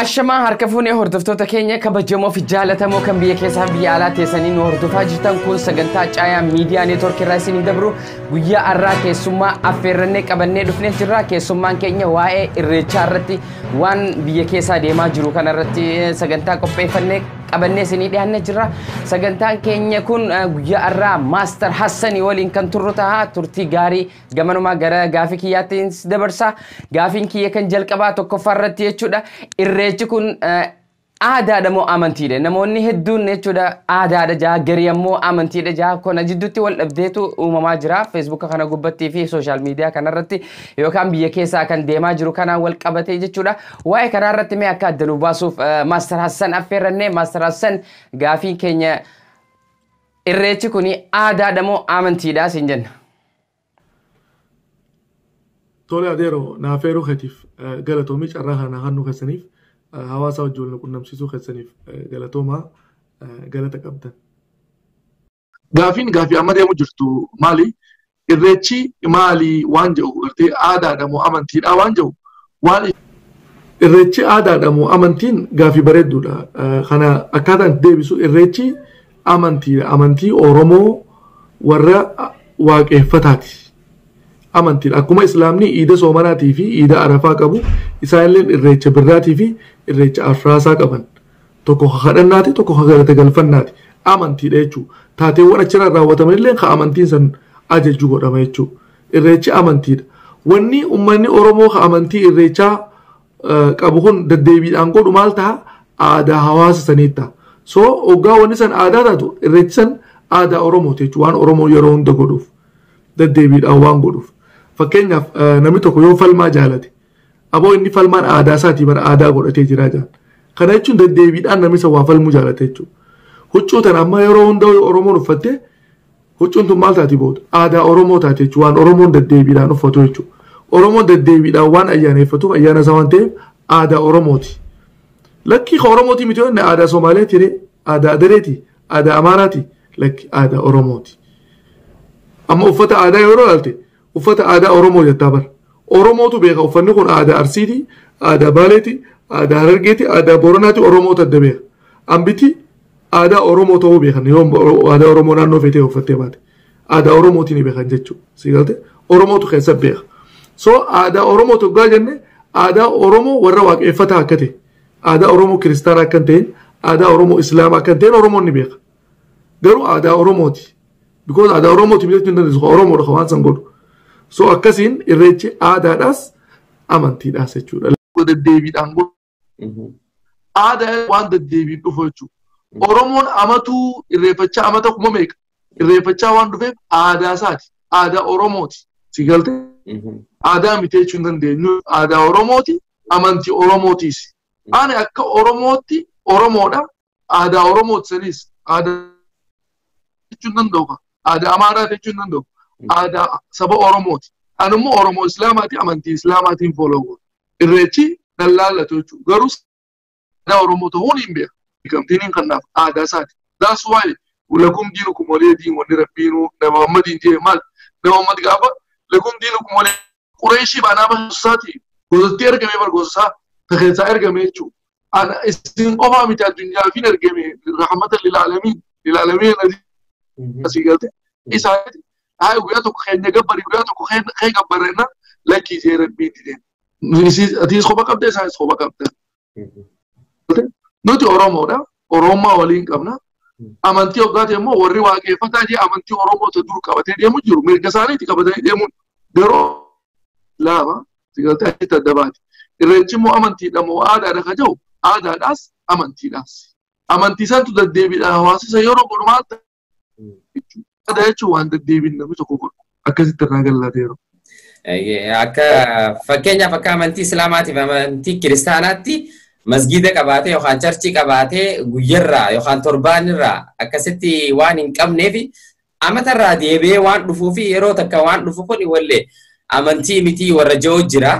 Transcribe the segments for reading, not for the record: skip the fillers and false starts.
Ashama harkafuuni hordoftoota keenya kabajamoo fi jaalatamoo kan biyya keessaa biyya alaa teessanii nu hordofaa jirtan kun sagantaa caayaa miidiyaa neetwork irraa isinii dabru guyyaa har'aa keessummaa affeerrannee qabannee dhufnee jirra. Keessummaan keenya waa'ee irreechaa irratti waan biyya keessaa deemaa jiru kana irratti sagantaa qopheeffannee qabannee isinii dhiyaannee jirra. Sagantaan keenya kun guyyaa har'aa Master Hassan waliin kan turru ta'a. Turtii gaarii gamanumaa gara gaafii kiyyaatti dabarsa. Gaafiin kiyya kan jalqabaa tokkoffaa irratti jechuudha. Irreechi kun aadaadha moo amantiidha? Namoonni hedduun jechuudha aadaadha jaa garii ammoo amantiidha jaa kana jidduutti wal dhabdeetu uumamaa jira. Facebook kana gubbattii fi social media kanarratti yookaan biyya keessaa kan deemaa jiru kana wal qabatee jechuudha. Waa'ee kanarratti mee akka adda nu baasuuf Master Hassan affeerrannee. Master Hassan gaafii keenya irreechi kun aadaadha moo amantiidha siin jenna? Tole adeero naafeeruu keetiif galatoomii carraa kana hannu keessaniif hawaasa wajjin quunnamsiisuu keessaniif galatoomaa galata qabdan. Gaafii amma deemu jirtu maali? Irreechi maali waan jedhu gartee aadaadha moo amantiidha waan jedhu waan irreechi aadaadha moo amantiin gaafii bareedduudha. Kana akkaataan deebisu irreechi amantiidha. Amantii Oromoo warra waaqeffataati. Amantiin akkuma islaamni iida soomanaatii fi iida arafaa qabu isaanillee irreecha birraatii fi irreecha afraasaa qaban tokko kadhannaati tokko galata galfannaati amantiidha jechuudha. Taateewwan achirraa raawwatamanillee ka amantiin san ajajju godhama jechuudha. Irreechi amantiidha. Wanni uummanni Oromoo ka amantii irreechaa qabu kun deddeebiidhaan godhu maal ta'a? Aadaa hawaasa saniitta. So hoggaa wanni san aadaa taatu irreechi san aadaa Oromooti jechuudha. Waan Oromoo yeroo hunda godhuuf deddeebiidhaan waan godhuuf. Fakkeenyaaf namni tokko yoo falmaa jaalate aboo inni falmaan aadaa isaatii bara aadaa godhatee jira jaan. Kana jechuun deddeebiidhaan namni waa falmuu jaalate jechuudha. Huccuu tan amma yeroo hunda Oromoon uffatte huccuun tun maal taati booda? Aadaa Oromoo taate jechuudha. Waan Oromoon deddeebiidhaan uffatu jechuudha. Oromoon deddeebiidhaan waan ayyaaneffatuuf ayyaana isaa waan ta'eef aadaa Oromooti. Lakkii ka Oromooti miti yoo aadaa Somaaleeti, aadaa Adareeti, aadaa Amaaraati, lakki aadaa Oromooti. Amma uffata aadaa yeroo ilaalte uffata aadaa Oromoo jettaa bara. Oromootu beeka uffanni kun aadaa Arsiiti, aadaa Baaleeti, aadaa Harargeeti, aadaa Booranaati Oromootu adda beeka. Ambiti aadaa Oromoo ta'uu beekan yoo aadaa Oromoo naannoo feetee uffattee baate. Aadaa Oromootiin beekan jechuudha. Si galte Oromootu keessa beeka. So aadaa Oromoo tokko jenne aadaa Oromoo warra waaqeffataa akka ta'e, aadaa Oromoo kiristaanaa akka ta'e, aadaa Oromoo Islaamaa akka ta'e Oromoon ni beeka. Garuu aadaa Oromooti. Because aadaa Oromooti biratti hin dandeessu Oromoodha waan san godhu. So akkasiin irreechi aadaadhaas amantiidhaas jechuudha. Deddeebiidhaan godhu. Aadaa waan deddeebiin dhufu jechuudha. Oromoon amatuu irreeffachaa amata kuma meeqa? Irreeffachaa waan dhufeef aadaa isaati. Aadaa Oromooti. Si galte? Aadaa miti jechuu hin dandeenyu. Aadaa Oromooti. Amantii Oromootiis. Ani akka Oromootti Oromoodha. Aadaa Oromooti sanis. Aadaa jechuu hin danda'u. Aadaa Amaaraa jechuu hin danda'u. Aadaa saba Oromooti. Anummoo Oromoo Islaamaati amantii Islaamaatiin fooloo. Irreechi dallaallatu jechuudha. Garuu aadaa Oromoo ta'uun hin beeku. Beekamtiin kanaaf aadaa isaati. That's why lakum diinukum waliya diin wanni rabbiinuu nama Muhammadiin jee maal? Nama Muhammad gaafa lakum diinukum waliya Qureeshii baanaa basaati. Gosatti ergamee bargoosaa takeessaa ergamee jechuudha. Ana isin qofaa miti addunyaa fi ergamee rahmatan lilaalamiin asii galte. Isaati haa guyyaa tokko keenya gabbari guyyaa tokko kee gabbarrenna lakkii jee rabbiin dideen. Atiis qofa qabda isaanis qofa qabda. Nuti Oromoodha. Oromummaa waliin qabna. Amantii hoggaate immoo warri waaqeffataa jee amantii Oromoota dur qabatee deemu jiru. Mirga isaaniitti qabatanii deemuun garuu laama sigaltee achitti adda baati. Irreechi immoo amantiidha moo aadaadha ka jedhu aadaadhaas amantiidhaas. Amantii isaantu deddeebiidhaan hawaasisa yeroo godhu maal ta'e? Aadaa jechuun waan deddeebiin namni tokko godhu akkasitti irraa gallateeru. Akka fakkeenyaaf akka amantii Islaamaatiif amantii Kiristaanaatti masgiida qabaatee yookaan charchii qabaatee guyyarraa yookaan torbaanirraa akkasitti waan hin qabneef amatarraa deebi'ee waan dhufuu fi yeroo takka waan dhufu kun wallee amantii miti warra jiru jira.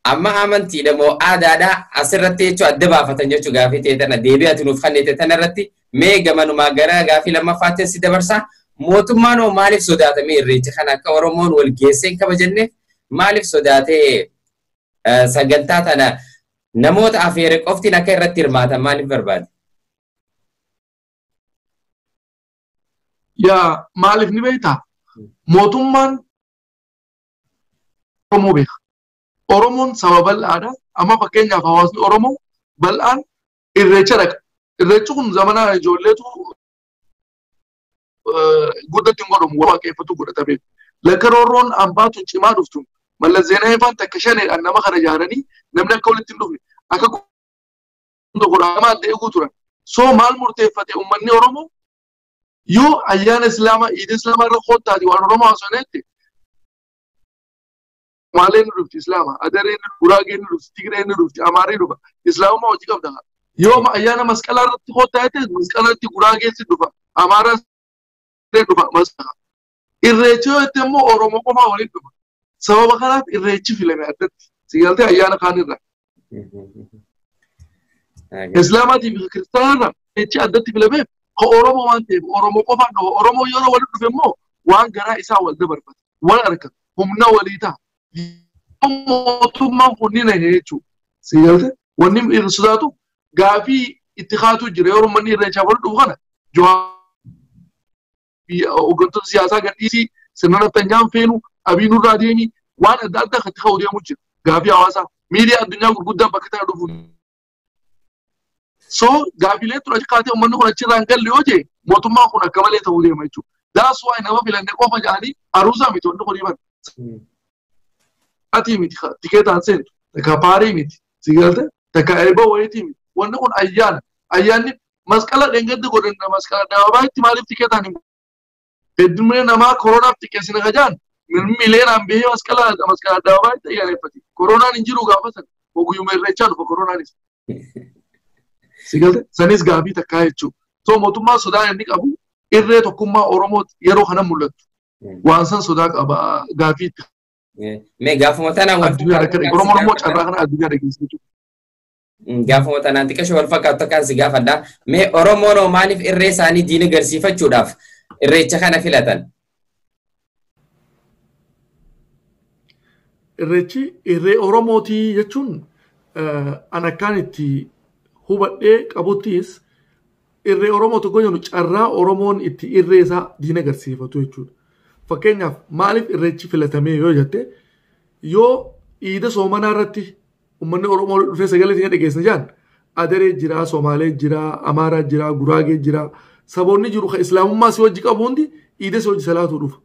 Amma amantiidha moo aadaadha asirratti jechuun adda baafatan jechuun gaafii ta'e tana deebi'ati nuuf kanneen tana irratti mee gamanumaa gara gaafii lammaffaatti si dabarsa. Mootummaan hoo maaliif sodaatamee irreecha kana akka Oromoon wal geessee hin kabajanneef maaliif sodaatee sagantaa tana namoota afeere qoftiin akka irratti hirmaatan maaliif barbaade? Yaa maaliif ni beektaa? Mootummaan Oromoo beeka. Oromoon saba bal'aadha. Amma fakkeenyaaf hawaasni Oromoo bal'aan irreecha dhaqa. Irreechi kun zamanaa ijoolleetu guddatti hin godhamu waaqeffatu godhata beeku. Lakkaroorroon ambaatu cimaa dhuftu. Mallas Zeenaayifaan takka shaneedhaan nama kana ijaaranii namni akka walitti hin dhufne akka godhamaa adda eeguu turan. So maal murteeffate uummanni Oromoo yoo ayyaana Islaamaa Iid Islaamaa irra koottaati waan Oromoo haasofneetti Maaleen ni dhufti Islaama, Adareen ni dhufti, Guraageen ni dhufti, Tigreen ni dhufti, Amaareen dhufa. Islaamummaa hojii qabda. Yoo ayyaana masqalaa irratti koottaate masqalaa irratti Guraageen si dhufa, Amaaraan dhufa masqalaa. Irreechi yoo itti immoo Oromoo qofaa waliin dhufa. Sababa kanaaf irreechi filame addatti. Sigaltee ayyaana kaanirra. Islaamaatii fi kiristaanarra irreechi addatti filameef ka Oromoo waan ta'eef Oromoo qofaan dhufa. Oromoo yeroo waliin dhufe immoo waan garaa isaa wal dabarfata. Wal argata. Humna walii ta'a. Mootummaan kunniin jechuudha. Sigaltee wanni irra sodaatu gaafii itti kaatu jira yeroo manni irreechaa wal dhufu kana hooggantoota siyaasaa gadhiisii sirna naftanjaan feenu abiin irraa deemii waan adda addaa kan itti ka'u deemu jira. Gaafii hawaasaa miidiyaa addunyaa gurguddaan bakka tana dhufu. So gaafiilee tura kaatee uummanni kun achirraa hin galle yoo jee mootummaan kun akka malee ta'uu deema jechuudha. Daas waa'ee nama filannee qofa jedhanii aruusaa miti wanni kun himan. Ati miti tikeetaan seentu takka paarii miti sigalte takka eebba wayitii miti wanni kun ayyaana ayyaanni masqala dheengaddi godhanna masqala daawabaayitti maaliif tikeetaan hin heddumee namaa koronaaf xiqqeessina kajaan mileenaan bahee masqala daawabaayitti ayyaaneffati koronaan hin jiru gaafa san oguyyuma irreechaa dhufa koronaanis sigalte sanis gaafii takkaa jechuudha so mootummaa sodaa inni qabu irree tokkummaa Oromoo yeroo kana mul'attu waan san sodaa qaba gaafiitti. Me gaafuma tanaan wal gaafuma tanaan xiqqasho wal fakkaatu akkaan si gaafadha. Me Oromoon maaliif irree isaanii diina garsiifachuudhaaf irreecha kana filatan? Irreechi irree Oromootii jechuun an akkaan itti hubadhee qabuttis irree Oromoo tokko jennu carraa Oromoon itti irree isaa diina garsiifatu jechuudha. Fakkeenyaaf maaliif irreechi filatamee yoo jette yoo iida soomanaa irratti uummanni Oromoo dhufee sagalee isin dhageessina jaan Adaree jira, Somaalee jira, Amaaraa jira, Guraagee jira saboonni jiru kan Islaamummaa si wajji qabu hundi iida si wajji salaatu dhufa.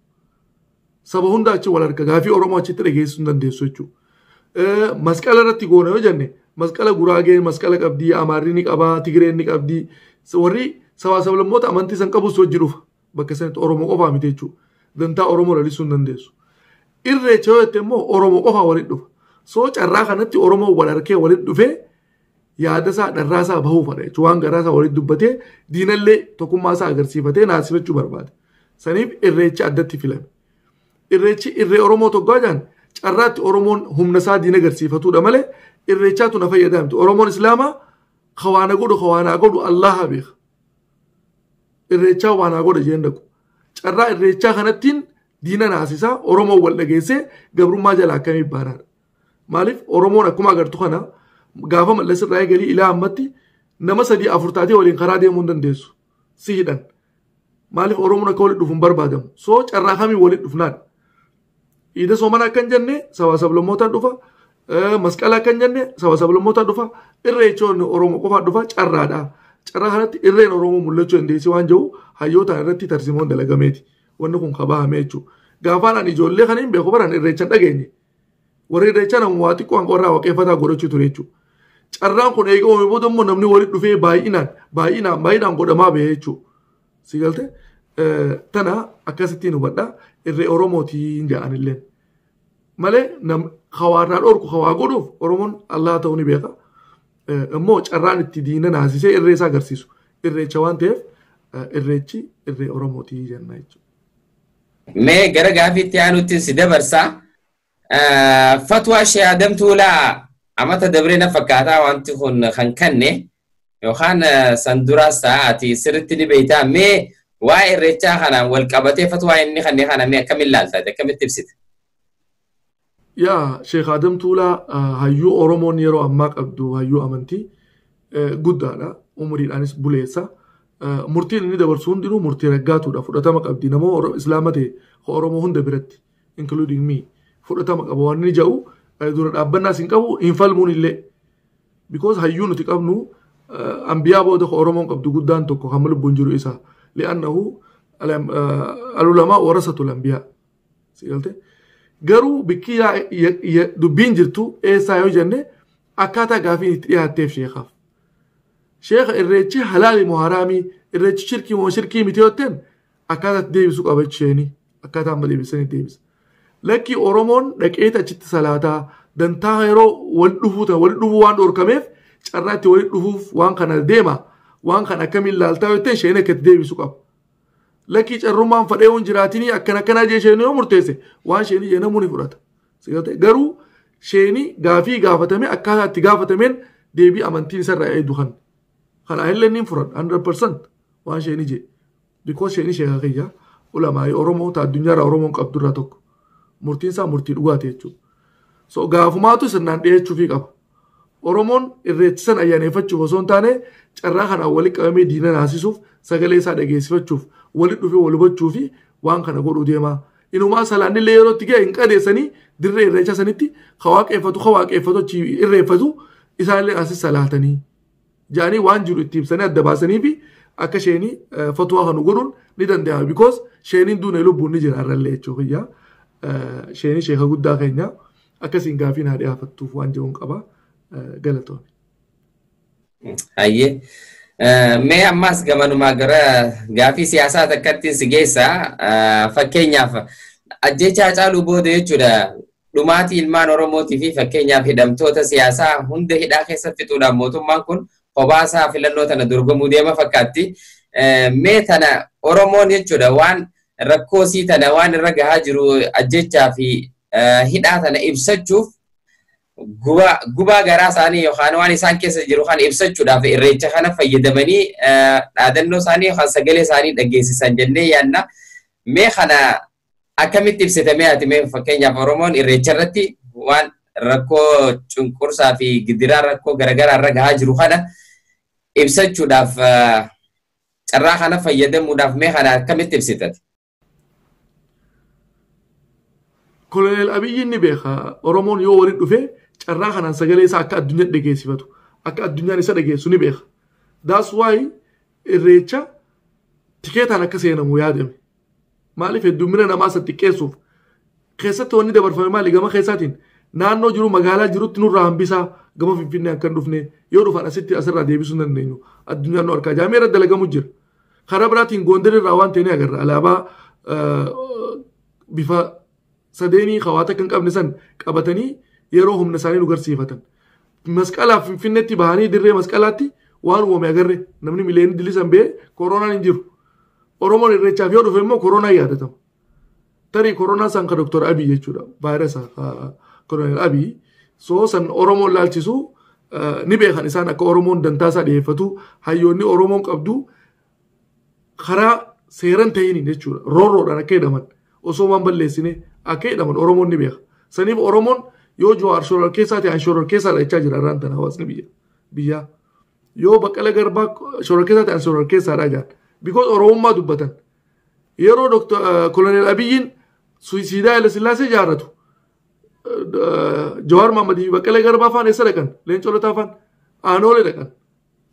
Saba hunda achi wal arga gaafii Oromoo achitti dhageessuu hin dandeessu jechuudha. Masqala irratti goona yoo jenne masqala Guraagee masqala qabdii, Amaarri ni qabaa, Tigreen ni qabdii warri sabaa sablammoota amantii san qabus wajji dhufa bakka sanatti Oromoo qofaa miti jechuudha. Dantaa Oromoo lalisuu hin dandeessu. Irreecha yoo jette immoo Oromoo qofaa walitti dhufa. So carraa kanatti Oromoo wal harkee walitti dhufee yaada isaa dharraa isaa bahuufadha jechuudha. Waan garaa isaa walitti dubbatee diinallee tokkummaa isaa agarsiifatee naasifachuu barbaade. Saniif irreecha addatti filame. Irreechi irree Oromoo tokko jaan carraatti Oromoon humna isaa diina agarsiifatudha malee irreechaatu na fayyadamti. Oromoon Islaamaa kawaana godhu Allaha beeka. Irreechaa waanaa godha jeen dhaqu. Carraa irreechaa kanattiin diina naasisaa Oromoo wal dhageessee gabrummaa jala akkamii baanaadha. Maaliif Oromoon akkuma agartu kana gaafa mallas irraa eegalii ilaa ammatti nama 3-4 taatee waliin karaa deemuu hin dandeessu. Si hidhan. Maaliif Oromoon akka walitti dhufu hin barbaadamu. So carraa kamii walitti dhufnaadha. Iida soomanaa akkan jenne sabaa sablammootaan dhufa. Masqala akkan jenne sabaa sablammootaan dhufa. Irreechoon Oromoo qofaan dhufa carraadha. Carraa kanatti irreen Oromoo mul'achuu dandeessi waan jiru hayyootaan irratti tarsimoon dalagameeti. Wanni kun kabahamee jechuudha. Gaafaan ani ijoollee kan hin beeku baran irreechan dhageenye. Warri irreechan ammoo waa xiqqoo hanqoo irraa waaqeffataa godhachuu ture jechuudha. Carraan kun eegamu booda immoo namni walitti dhufee baay'inaan godhamaa bahee jechuudha. Si galte tana akkasittiin hubadhaa irree Oromootiin ja'anillee. Malee hawaarraa dhorku hawaa godhuuf Oromoon Allah ta'uu ni beeka. Immoo carraan itti diina naasisee irree isaa agarsiisu. Irreecha waan ta'eef irreechi irree Oromootii jenna jechuudha. Mee gara gaafiitti aanutti si dabarsaa. Fatwaa shee adamtuulaa amata dabree fakkaataa wanti kun kan kanne yookaan san duraas ta'aati sirriitti ni beektaa. Mee waa'ee irreechaa kanaan wal qabatee fatwaa inni kanne kana mee akkamiin ilaalta akkamitti ibsite? يا شيخ آدم تولا هيو أورومو نيرو أماك أبدو هيو أمنتي قدانا عمري الأنس بوليسا مرتين اللي دبرسون دينو مرتين رجعتوا دا فرتامك أبدي نمو إسلامته أورومو هند برت including me فرتامك أبواني جاو دور أبنا سينكابو إنفالمون اللي because هيو نتكابنو أنبياء بوده أورومو أبدو قدان توكو حمل بنجرو إسا لأنه العلماء ورثة الأنبياء سيالته garuu bikki dubbiin jirtu eessaa yoo jenne akkaataa gaafiin itti dhiyaatteef sheekaaf. Sheeka irreechi halaali moo haraamii irreechi shirkii moo shirkii miti yootten akkaataa itti deebisuu qaba jechuuni akkaataa amma deebisanii deebisa. Lakki Oromoon dhaqeeta achitti salaataa dantaa yeroo wal dhufuu waan dhorkameef carraatti wal dhufuuf waan kana deema waan kana akkamiin laaltaa yootten sheen akka itti deebisuu qaba. Lakki carrumaan fadhee hun jiraatini akkana jee sheeni yoo murteesse waan sheeni jee namuuni fudhata. Garuu sheeni gaafii gaafatame akkaataa itti gaafatameen deebii amantiin isarraa eedu kan. Kana illee ni fudhadha 100% waan sheeni jee. Because sheeni sheeka kiyya ulamaa Oromoo ta addunyaarraa Oromoon qabdurraa tokko. Murtiin isaa murtii dhugaati jechuudha. So gaafumaatu sirnaan dhiyeessuufii qaba. Oromoon irreechisan ayyaaneffachuuf osoo hin taane carraa kanaan walitti qabamee diina naasisuuf sagalee isaa dhageessifachuuf walitti dhufee wal hubachuufi waan kana godhuu deemaa. Inumaa salaanni illee yerootti ga'e hin qadeessanii dirree irreecha sanitti waaqeffatu irreeffatu isaallee asis salaatanii. Jaanii waan jiru itti ibsanii adda baasanii fi akka sheenii fatuwaa kanu godhuun ni danda'ama. Because sheeniin duuna lubbuun ni jira irrallee jechuudha. Sheenii sheeka guddaa keenya akkasiin gaafiin haa dhiyaafattuuf waan jiruun qaba. Galatoon. Hayyee. Mee ammas gamanumaa gara gaafii siyaasaa takkattiin si geessa fakkeenyaaf ajjechaa caaluu booda jechuudha dhumaatii ilmaan Oromootii fi fakkeenyaaf hidhamtoota siyaasaa hunda hidhaa keessa fixuudhaan mootummaan kun kophaa filannoo tana dorgomuu deema fakkaatti. Mee tana Oromoon jechuudha waan rakkoosii tana waan irra gahaa jiru ajjechaa fi hidhaa tana ibsachuuf gubaa garaa isaanii yookaan waan isaan keessa jiru kan ibsachuudhaaf irreecha kana fayyadamanii dhaadannoo isaanii yookaan sagalee isaanii dhageessisan jennee yaadna. Mee kana akkamitti ibsitamee ati mee fakkeenyaaf Oromoon irreecha irratti waan rakkoo cunqursaa fi gidiraa rakkoo garaagaraa irra gahaa jiru kana ibsachuudhaaf carraa kana fayyadamuudhaaf mee kana akkamitti ibsitati? Koloneel Abiyyiin ni beeka Oromoon yoo walitti dhufee carraa kanaan sagalee isaa akka addunyaan dhageessifatu akka addunyaan isa dhageessu ni beeka. That's why irreecha tikeetaan akka seenamu yaadame. Maaliif heddumina namaa isa xiqqeessuuf keessatti wanni dabarfame maali gama keessaatiin naannoo jiru magaalaa jirutti nurraa hambisaa gama Finfinnee akka hin dhufne yoo dhufan asitti asirraa deebisuu hin dandeenyu addunyaan nu harkaa jaamee irra dalagamu jira. Karaa biraatiin Gondar irraa waan ta'e ni agarra alaabaa bifa sadeenii hawaata kan qabne san qabatanii yeroo humna isaanii nu garsiifatan. Masqalaaf Finfinneetti bahanii dirree masqalaatti waan uumame agarre namni miliyoonii dilisan bee koronaan hin jiru. Oromoon irreechaaf yoo dhufe immoo koronaa yaadatama. Tarii koronaa san ka Dr. Abiy jechuudha. Vaayirasa Koloneel Abiy. So san Oromoon laalchisu ni beekan isaan akka Oromoon dantaasaa dhiyeeffatu hayyoonni Oromoon qabdu karaa seeran ta'iniin jechuudha. Roorroodhaan akka jedhaman osoo waan balleessine akka jedhaman Oromoon ni beeka. Saniif Oromoon yoo Jawaar shoror keessaa ta'an shoror keessaa dhachaa jira irraan tana hawaasni biyya. Yoo Baqqala Garbaa shoror keessaa ta'an shoror keessaa dhachaa. Because Oromummaa dubbatan. Yeroo Koloneel Abiyyiin suisiidaa Haile Sillaasee jaarratu. Jawaar Mahammadii fi Baqqala Garbaa faan eessa dhaqan? Leencoo Lataa faan aanoolee dhaqan.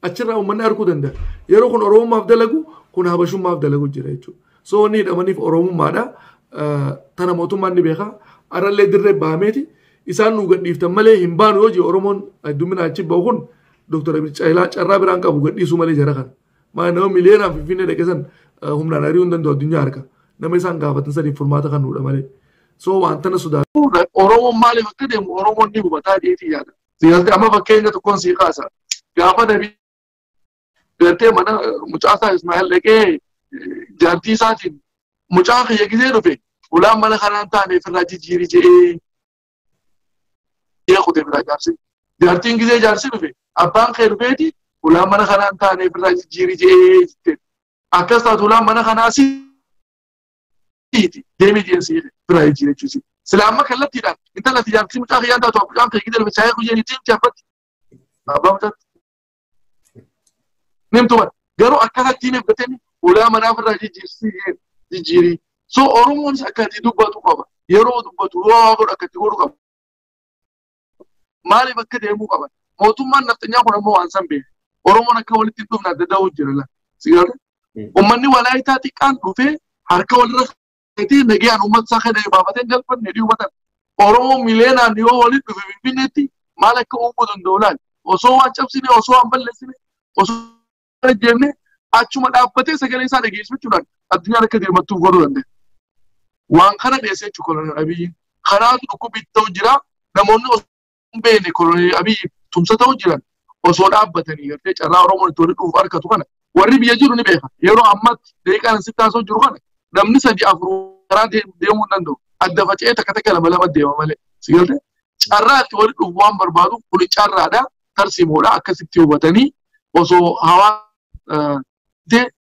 Achirraa uummanni arguu danda'a. Yeroo kun Oromummaaf dalagu kun Habashummaaf dalagu jira jechuudha. So wanni hidhamaniif Oromummaadha. Tana mootummaan ni beeka. Arallee dirree bahameeti. Isaan nu gadhiiftan malee hin baanu yoo jee Oromoon addumina achi bahu kun Dr. Abiy carraa biraan qabu gadhiisuu malee jara kana. Maa nama miliyoonaan Finfinnee dhaqesan humnaan ari'uu hin danda'u addunyaa harka. Nama isaan gaafatan saniif furmaata kan nuudha malee. So waan tana sodaa. Oromoon maaliif akka deemu Oromoon ni hubataa deetii yaada. Siyaasni amma fakkeenya tokkoon sii kaasa. Gaafa nabi gartee mana mucaasaa Ismaa'eel dhaqee jaartii isaatiin mucaa kiyya gisee dhufe ulaan mana kanaan taaneef irraa jijjiiri jedhee kutee biraa jaarsi. Jaartiin gisee jaarsi dhufe abbaan kee dhufeeti ulaan mana kanaan taaneef irraa jijjiiri jedhee jettee. Akkas taatu ulaan mana kanaa siiti deemee jeensi biraa jijjiiri jechuusi. سلامك خلتي ده انت لا تجارتي متاخي انت توقعان كده المشايخ وجيني تيم تشافت ابا نمتوا قالوا اكلت تيم بتني ولا منافر جيري سو اورمون اكادي دوباتو قبا يرو دوباتو واغو اكادي غورو قبا مالي بكده يمو قبا موتوما نفتنيا كون مو انسان بي اورمون اكولت دوبنا دداو جيرلا سيغال امني ولايتا تيكان دوفي harka walirra eti nagiyaan ummat sakhane babaten galpan nediu matan oromo milena niyo wali dhufe bineti malaka umudun dolan oso waan cabsine oso waan ballesine oso jenne achuma dhaabbate sagalee isaa dhageessifachuudhaan addunyaa akka deemattuuf godhuu danda'a. Waan kana dhiyeessee jechuun koloneel Abiyyi kanaatu dhukkubbitti ta'u jira namoonni osoo hin beekne koloneel Abiyyi tumsa ta'u jiran osoo dhaabbatanii gartee carraa Oromoon itti walitti dhufuuf harkatu kana warri biyya jiru ni beeka yeroo ammatti deeqaan sitti taasoo jiru kana namni sadi afur karaa deemuu danda'u adda faca'ee takka takka lama lama deema malee sigalte carraa itti walitti dhufu waan barbaadu kun carraadha tarsiimoodha akkasitti hubatanii osoo hawaa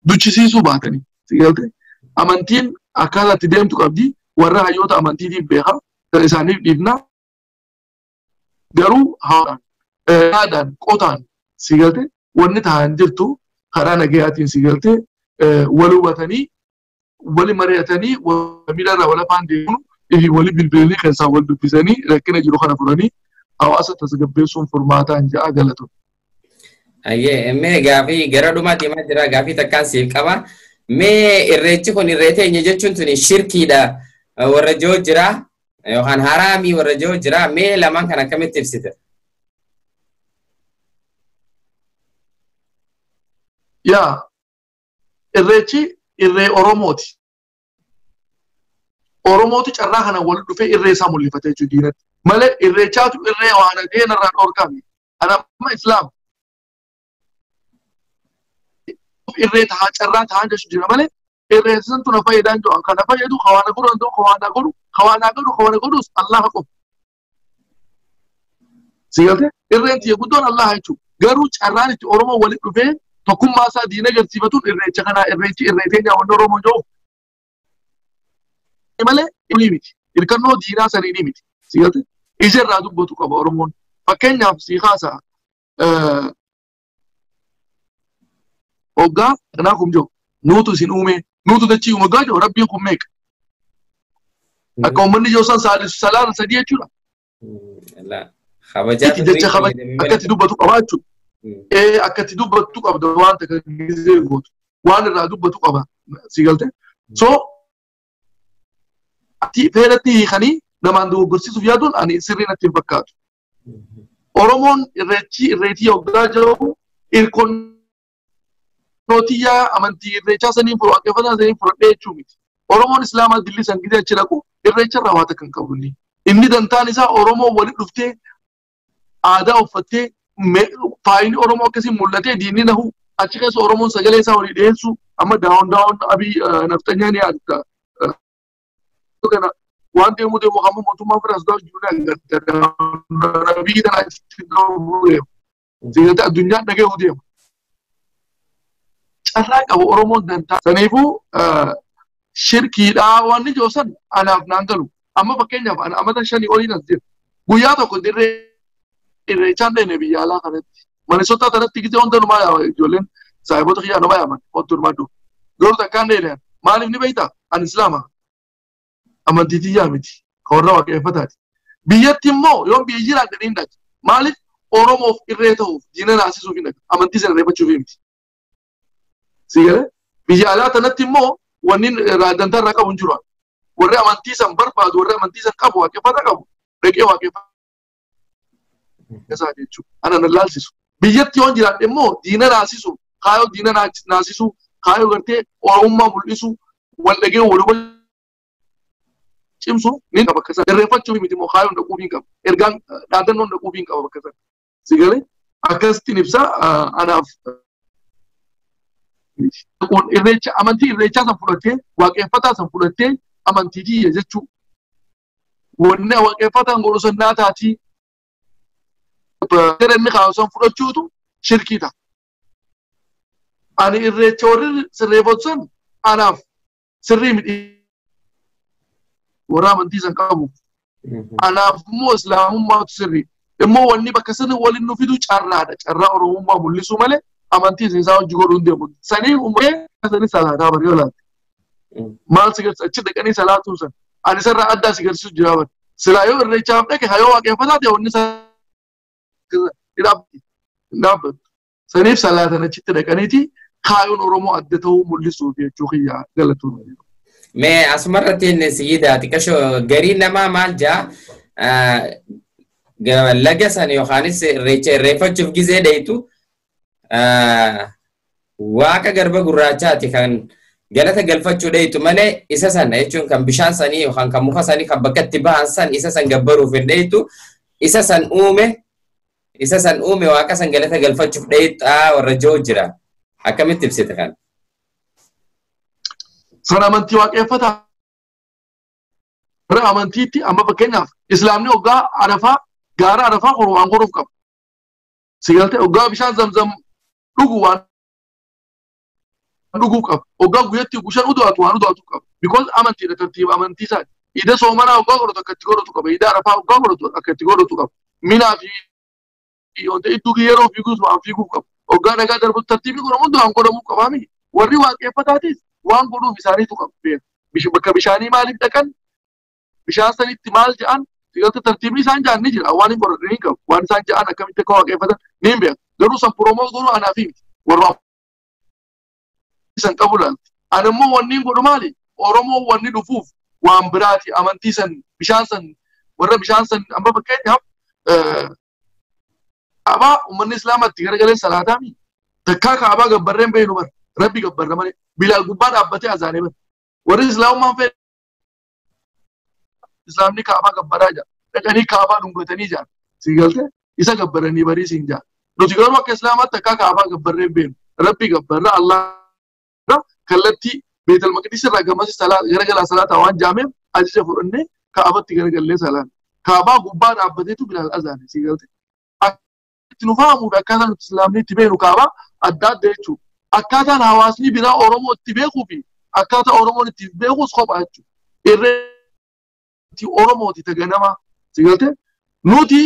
duchisiisuu baatanii sigalte amantiin akkaataa itti deemtu qabdi warra hayyoota amantiitiif beeka kan isaaniif dhiifna garuu haadaan qotaan sigalte wanni ta'an jirtu karaa nagayaatiin sigalte wal hubatanii wali mari'atanii miidhaarraa wal afaan deemnu wali bilbilanii kan isaan wal dubbisanii rakkina jiru kana furanii hawaasa tasgabbeessuun furmaataan ja'a galatu. Ayyee mee gaafii gara dhumaa deemaa jira gaafii takkaan siif qaba. Mee irreechi kun irreeta eenyu jechuun tuni shirkiidha warra joo jira yookaan haraamii warra joo jira mee lamaan kan akkamitti ibsite? Yaa irreechi irree Oromooti. Oromooti carraa kana wal dhufee irree isaa mul'ifatee jiru diinatti. Malee irreechaatu irree waan adeen irraa dhorkame. Anamma Islaam. Irree tahaa carraa tahaa jechuun jira malee irree santu na fayyadaan jiru. Kana fayyadu kawaana godhu danda'u kawaana godhus Allah qofa. Sigalte irreen tiyya guddoon Allah jechuudha. Garuu carraan itti Oromoo walitti dhufee tokkummaa isaa diina agarsiifatuun irreecha kana irreechi irreetee nyaawwan Oromoo jiru. Malee inni miti. Hirkannoo diinaa sanii ni miti. Sigalte ija irraa dubbatu qaba Oromoon. Fakkeenyaaf sii kaasa hoggaa kanaa kun jiru nuutu isin uume nuutu dachii uume gaa jiru rabbiin kun meeqa. Akka uummanni jiru san salaana sadii jechuudha. Jecha akkatti dubbatu qabaa jechuudha. Akkatti dubbatu qabda waan takka gizee gootu waan irraa dubbatu qaba sigalte. So feerratti hiikanii namaan dogoggorsiisuuf yaaduun ani sirriin natti hin fakkaatu. Oromoon irreetii hoggaa jiru irkonnootiyaa amantii irreechaa saniin waaqeffatan saniin fudhadhee jechuu miti. Oromoon Islaamaa dilli san gidee achi dhaqu irreecha irraa waa takka hin qabu. Inni dantaan isaa Oromoo walitti dhuftee aadaa uffattee faayini Oromoo akkasiin mul'atee diinni nahu achi keessa Oromoon sagalee isaa walii dhiyeessu amma daawwan abii naftanyaa ni yaadda. Kana waan deemu hamma mootummaa firaasdaa jiruudhaan abii kana achitti deemu. Sigalte addunyaan dhaga'uu deemu. Carraa qabu Oromoon dantaa. Saniifuu shirkiidhaa waan ijoo san anaaf naan galu. Amma fakkeenyaaf amata 5 olii nas jira. Guyyaa tokko dirree irreechaan dheene biyya alaa kanatti. Manisotaa kanatti gitee hundumaa ijoolleen saayiboota kiyyaa nama yaaman otturumaddu. Garuu takkaan dheedhaan maaliif ni beektaa? Ani Islaama. Amantiitii yaa miti. Kan warra waaqeffataati. Biyyatti immoo yoon biyya jiraan dhedhiin dhaqa. Maaliif Oromoof irree ta'uuf diina naasisuuf hin dhaqa. Amantii sana reeffachuuf miti. Sigalee biyya alaa kanatti immoo wanni dantaa irraa qabu hin jiru. Warri amantii san barbaadu warri amantii san qabu waaqeffata qabu. Dhaqee waaqeffata. Isaa jechuudha. Ana na laalchisu. Biyyatti yoon jiraadhe immoo diina naasisu, kaayoo diina naasisu, kaayoo gartee Oromummaa mul'isu, wal dhagee wal cimsu ni qaba bakka sana. Irreeffachuuf miti immoo kaayoon dhaquuf hin qabu. Ergaan dhaadannoon dhaquuf hin qaba bakka sana. Sigalee akkasittiin ibsa anaaf. Irreecha amantii irreechaa san fudhattee waaqeffataa san fudhattee amantiitii jechuudha. Wanni waaqeffataan godhu san naataatii. Inni kaa'u san fudhachuutu shirkii ta'a. Ani irreecha warri sirreeffatu san anaaf sirrii miti. Warra amantii san qabu Anaaf immoo islaamummaatu sirri. Immoo wanni bakka sirri waliin nu fidu carraadha. Carraa oromummaa mul'isuu malee amantii isaa hojii godhuu hin deemu. Saniif uumee sanii salaataa bari olaati. Maal si garsi achi dhaqanii salaatuu san. Ani sarara addaa si garsiisu jira bari. Silaa yoo irreechaaf dhaqe hayoo waaqeffataa ta'e wanni dhaabbatu. Saniif salaatan achitti dhaqaniiti kaayoon Oromoo adda ta'uu mul'isuuf jechuu kiyyaa galatuudha. Mee asumarratti inni siyyidaati qashoo gariin namaa maal jaa laga san yookaanis irreeffachuuf gizee dheeytu waaqa garba gurraachaati kan galata galfachuu dheeytu malee isa sana jechuun kan bishaan sanii yookaan kan muka sanii kan bakka itti bahan san isa san gabbaruuf hin dheeytu isa san uume waaqa san galata galfachuuf dheeyxaa warra joo jira. Akkamitti ibsite kan? Sana amantii waaqeffataa. Warra amantiitti amma fakkeenyaaf islaamni hoggaa arafaa gaara arafaa waan godhuuf qaba. Sigaltee hoggaa bishaan zamzam dhugu waan dhuguu qaba. Hoggaa guyyatti bishaan udaatu waan udaatu qaba. Because amantiidha tartiiba amantii isaati. Ida soomanaa hoggaa godhatu akka itti godhatu qaba. Ida arafaa hoggaa godhatu akka itti godhatu qaba. Minaa fi wanta iddoo yeroo fiiguus waan fiiguuf qaba. Hoggaa nagaa darbu tartiibni godhamu waan godhamuu qabaa miti. Warri waaqeffataatis waan godhuuf isaaniitu qabu. Bakka bishaanii maaliif dhaqan? Bishaan sanitti maal jedhan? Sigaltee tartiibni isaan jedhan ni jira. Waan hin qorre ni qabu. Waan isaan jedhan akkamitti akka waaqeffatan ni hin beeku. Garuu san promoos godhuu anaaf miti. Warra isan qabu laalti. Ani immoo wanni hin godhu maali? Oromoo wanni dhufuuf waan biraati. Amantii san bishaan san warra bishaan san amma fakkeenyaaf kaabaa uummanni islaamatti garagalee salaataa miti. Takkaa kaabaa gabbarreen beenu bara. Rabbi gabbarra malee. Bilaal gubbaa dhaabbatee azaanee bara. Warri islaamummaan fedhe islaamni kaabaa gabbaraa jira. Dhaqanii kaabaa dhungatanii jira. Sigaltee isa gabbaranii barii siin jira. Nuti garuu akka islaamaatti akka kaabaa gabbarreen beenu. Rabbi gabbarra Allah kallattii Beetel Maqdis irraa gamas garagalaa salaataa waan jaameef ajaja fudhannee kaabatti garagallee salaan. Kaabaa gubbaa dhaabbateetu Bilaal azaane sigaltee. Itti nu fahamuudha akkaataa nuti islaamni itti beenu kaabaa adda adda jechuudha. Akkaataan hawaasni biraa Oromoo itti beekuu fi akkaataa Oromoon itti beekuus kophaa jechuudha. Irreetti Oromooti taganama sigaltee nuti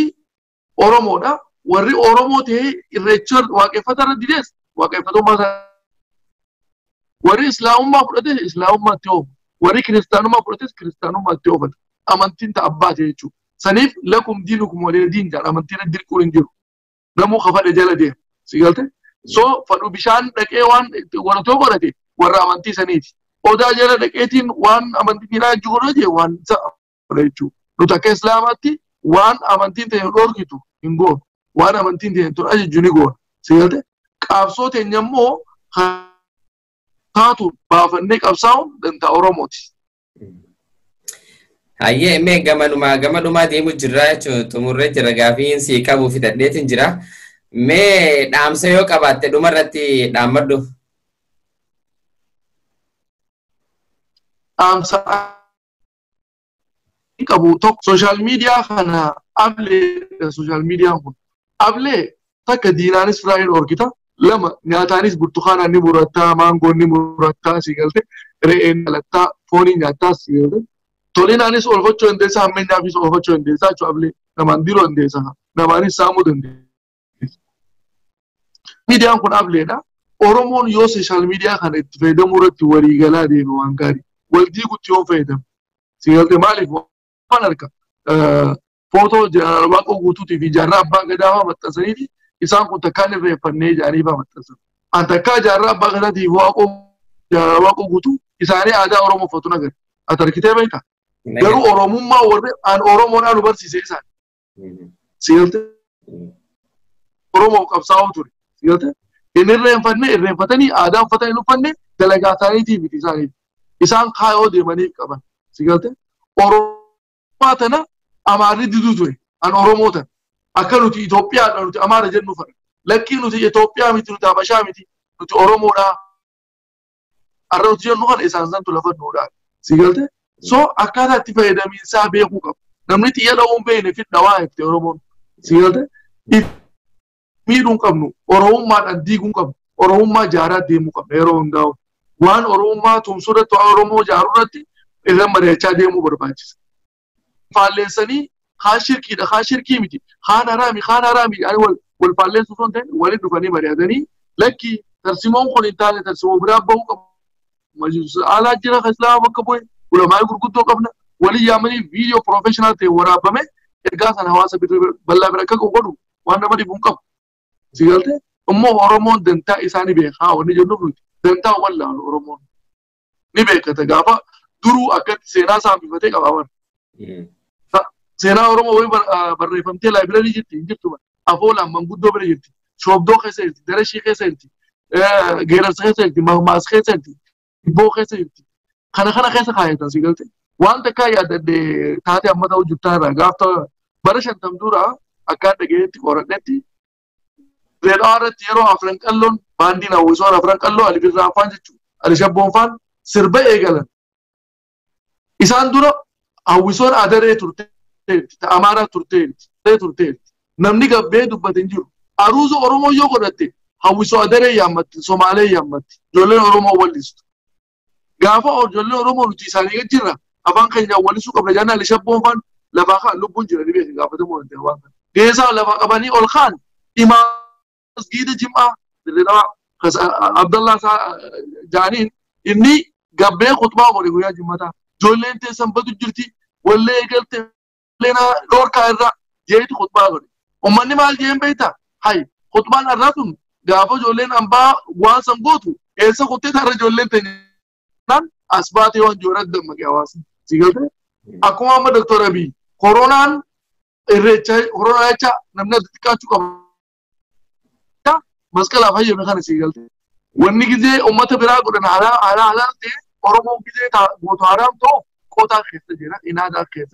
Oromoodha warri Oromoo ta'ee irreecha waaqeffata irra didees waaqeffatummaa warri islaamummaa fudhates islaamummaatti oofu warri kiristaanummaa fudhates kiristaanummaatti oofata amantiin ta'a abbaate jechuudha. Saniif lakum diinukum walee diin jedha amantiin dirquun hin jiru. Namuu kafadhe jala deema sigaltee. So fadhu bishaan dhaqee waan waratoo godhate warra amantii saniiti. Odaa jala dhaqeetiin waan amantii miidhaa jiru jee waan sa'a jechuudha. Nuti akka islaamaatti waan amantiin ta'e dhorkitu hin goonu. Waan amantiin ta'e tun ajaju ni goona. Sigaltee qabsoo teenya immoo taatu baafannee qabsaa'uun danda'a Oromooti. Hayyee mee gamanumaa deemu jirra jechuun xumurree jira gaafiin sii qabuu fi dadheetiin jira. Mee dhaamsa yoo qabaatte dhumarratti dhaammadhu. Dhaamsa qabu tokko sooshaal miidiyaa kana ablee sooshaal miidiyaan kun ablee takka diinaanis firaayii dhorkita lama nyaataanis burtukaanaan ni murattaa maangoon ni murattaa sigaltee re'een dhalattaa foonii nyaattaa sigaltee tolinaanis olfachuu dandeessaa hammeenyaafis olfachuu dandeessaa jechuudha ablee namaan diroo dandeessaa namaanis saamuu dandeessaa. Miidiyaan kun ableedha. Oromoon yoo sooshaal miidiyaa kana itti fayyadamuu irratti walii galaa deemu waan gaarii. Waldii guutti yoo fayyadamu. Sigaltee maaliif waan arga footoo jeneraal Waaqoo guutuutii fi jaarraa abbaa gadaa maxxansanii fi isaan kun takkaan irreeffannee ijaanii fa'aa maxxansan. An takkaa jaarraa abbaa gadaatii fi jeneraal Waaqoo guutuu isaanii aadaa Oromoo uffatu agarra. Ati argitee beektaa? Garuu Oromummaa warri an Oromoodhaan nu barsiisee isaan. Sigaltee Oromoo qabsaa'uu ture. Sigaltee inni irreeffatanii aadaa uffatanii uffanne dalagaa isaaniitiif miti isaaniif. Isaan kaayoo deemanii qaban. Sigaltee Oromoo tana Amaarri diduu ture. An Oromoo tana. Akka nuti Itoophiyaadha nuti Amaara jennu fara. Lakkii nuti Itoophiyaa miti nuti Habashaa miti nuti Oromoodha. Arra nuti jennu kana isaan santu lafa nuudhaan. Sigaltee so akkaataa itti fayyadamiinsaa beekuu qaba. Namni xiyya dha'uun beekne fidha waa itti Oromoon. Sigaltee miidhuun qabnu Oromummaadhaan diiguun qabnu Oromummaa jaaraa deemuu qabna yeroo hundaa'u. Waan Oromummaa tumsuudatti waan Oromoo jaaruu irratti irra mari'achaa deemuu barbaachisa. فالسني خاشركي ده خاشركي متي خان رامي يعني والفالس صوتين ولد فني مريادني لكي ترسمون خل انتال ترسمون براب بوك مجلس على جرا خسلا وكبوي ولا ما يقول كنتو قبنا ولي يعمل فيديو بروفيشنال تي ورابمه ارغاس انا حواس بلا بركه كوكو وانا ما دي بونكم سيغلته امو اورمون دنتا اساني بيخا وني جنو دنتا ولا اورمون ني بيكا تغافا درو اكت سينا سامي فتي قباون سينا اورمو وي بريفمتي لايبراري جتو افولا من غدو بريتي شوبدو خسيتي درشي خسيتي غيرس خسيتي ماس خسيتي بو خسيتي خنا خسا خايتا سيغلته وانت كايا دد تاتي امدا وجتارا غافتا برشن تمدورا اكاد دغيتي قردتي زيدارت يرو افرن قلون باندينا وسور افرن قلو علي بيرافان جچو علي شبون فان سربه ايغلن اسان دورو اوسور ادره ترتي امارا ترتي نمني غبه دبتن جيرو اروزو اورمو يو قدتي هاوسو ادره يامت سومالي يامت جولن اورمو وليست غافا او جولن اورمو لتي ساني جيرا افان كنجا وليسو قبل جانا علي شبون فان لباخا لبون جيرا دي بي غافا دمو انت وان جيسا لبا اباني اولخان امام مسجد الجمعة لنا عبد الله جانين إني قبل خطبة قولي يا جماعة جولين تسمى بدرتي ولا قلت لنا دور كارا جيت خطبة قولي ومني مال جيم بيتا هاي خطبة الراتم قافو جولين أمبا واسم قوتو إيسا خطبة ترى جولين تنان أسباتي وان جورد دم كيواسم سيقلت أكو أما دكتور أبي كورونا irreechi كورونا إيشا نمنا دكاتو كم مسكلا فاجي مخان سيغلت وني كده امته برا قدنا على تي اورمو كده تا بوتو حرام تو كوتا خيس جرا انادا خيس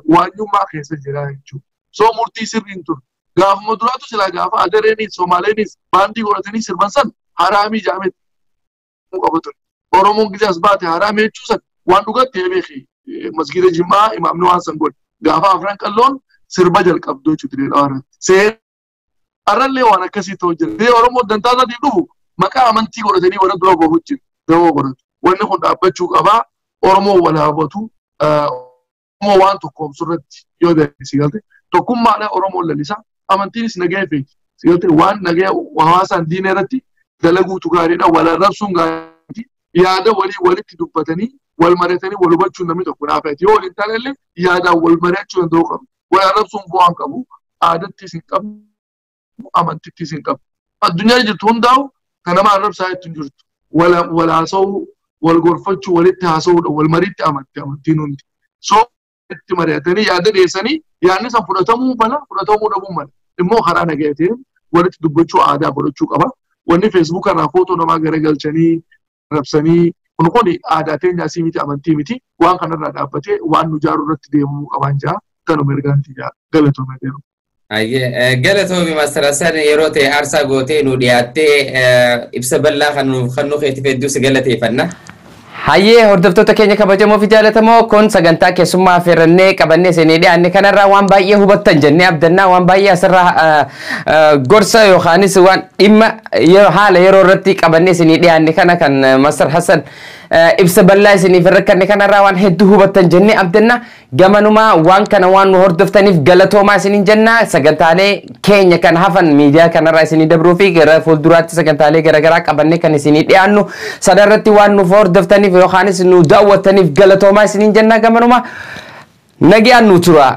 وانيو ما خيس جرا چو سو مورتي سرين تور غاف مدراتو سلا غاف ادريني سوماليني باندي غورتني سربنسن حرامي جامت مقبتر اورمو كده اسبات حرامي چوسن واندوغا تيبخي مسجد الجمعه امام نواس سنگول غاف افران قلون سربجل قبدو چتري دار سي أرلي وانا كسي توجد دي ورمو دنتانا دي دوبو مكا أمنتي قرأتني ورد دوا بوجد دوا قرأت وانا خد أبتشوك أبا ورمو ولا أبتو مو وانتو كوم سرد يودا سيغلتي تو كم معنا ورمو لليسا أمنتيني سنجاي فيك سيغلتي وان نجاي وحواسان ديني رتي دلقو تغارينا ولا ربسون غارتي يادا ولي تدبتني والمريتني ولبتشو نمي تكون عفاتي هو الانتان اللي يادا والمريتشو ندوقم ولا ربسون بوان كبو عادتي سنكب amantitti sin qab addunyaa jirtu hundaa'u kanama arrabsaa ittiin jirtu wal haasa'uu wal gorfachuu walitti haasa'uudha wal mariitti amantiin hundi soo itti mari'atanii yaada dhiyeessanii yaadni san fudhatamuu mala fudhatamuu dhabuu mala immoo karaa nagayatiin walitti dubbachuu aadaa godhachuu qaba wanni feesbuuk irraa footoo namaa garagalchanii rabsanii kun aadaa teenya asii miti amantii miti waan kanarraa dhaabbatee waan nu jaaruu irratti deemuu qaban jaa kanuma ergaantii jaa galatoomee deemu. أيه قالتوا بمسرسان يروتي أرسا قوتي نودياتي إبسبلا خنو خيتي في الدوس قالتي فنا hayyee hordoftoota keenya kabajamoo fi jaalatamoo kun sagantaa keessummaa firannee qabannee seenee dhiyaanne kanarraa waan baay'ee hubattan jennee abdannaa waan baay'ee asirraa gorsa yookaanis waan dhimma haala yeroo irratti qabannee seenee dhiyaanne kana kan Masar Hassan ibsa bal'aa isiniif rakkanne kanarraa waan hedduu hubattan jennee abdannaa gamanumaa waan kana waan nu hordoftaniif galatoomaa isiniin jennaa sagantaalee keenya kan hafan miidiyaa kanarraa isinii dabruu fi gara fuulduraatti sagantaalee garaagaraa qabannee kan isinii dhiyaannu sadarratti waan nu hordoftaniif yookaanis nu daawwattaniif galatoomaa isiniin jennaa gamanumaa nagayaan nu tura.